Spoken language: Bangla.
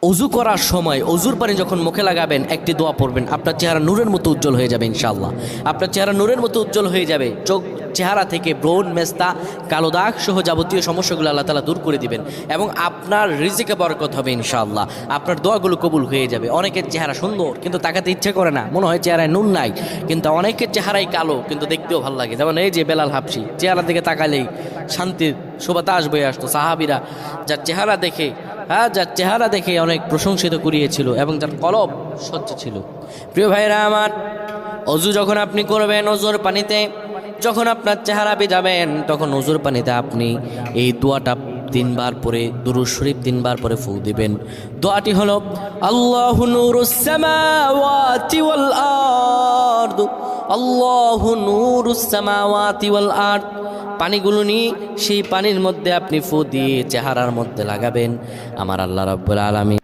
অজু করার সময় অজুর পানি যখন মুখে লাগাবেন একটি দোয়া পড়বেন, আপনার চেহারা নূরের মতো উজ্জ্বল হয়ে যাবে ইনশাআল্লাহ। আপনার চেহারা নূরের মতো উজ্জ্বল হয়ে যাবে, চেহারা থেকে ব্রণ, মেস্তা, কালো দাগ সহ যাবতীয় সমস্যাগুলো আল্লাহ তাআলা দূর করে দিবেন এবং আপনার রিজিকে বরকত হবে ইনশাআল্লাহ। আপনার দোয়াগুলো কবুল হয়ে যাবে। অনেকের চেহারা সুন্দর কিন্তু তাকাতে ইচ্ছে করে না, মনে হয় চেহারায় নুন নাই, কিন্তু অনেকের চেহারাই কালো কিন্তু দেখতেও ভালো লাগে। যেমন এই যে বেলাল হাবশি, চেহারা দিকে তাকালেই শান্তির সুবাতাস বয়ে আসতো। সাহাবীরা যার চেহারা দেখে অনেক প্রশংসিত করিয়েছিল এবং যার কলব স্বচ্ছ ছিল। প্রিয় ভাইরা আমার, অজু যখন আপনি করবেন, অজুর পানিতে যখন আপনার চেহারা ভিজাবেন, তখন অজুর পানিতে আপনি এই দোয়াটা 3 বার পরে, দুরূদ শরীফ 3 বার পরে ফু দিবেন। দোয়াটি হলো আল্লাহু নূরুস সামাওয়াতি ওয়াল আরদ, আল্লাহু নূরুস সামাওয়াতি ওয়াল আরদ। পানিগুলো নিয়ে সেই পানির মধ্যে আপনি ফু দিয়ে চেহারার মধ্যে লাগাবেন। আমার আল্লাহ রাব্বুল আলামিন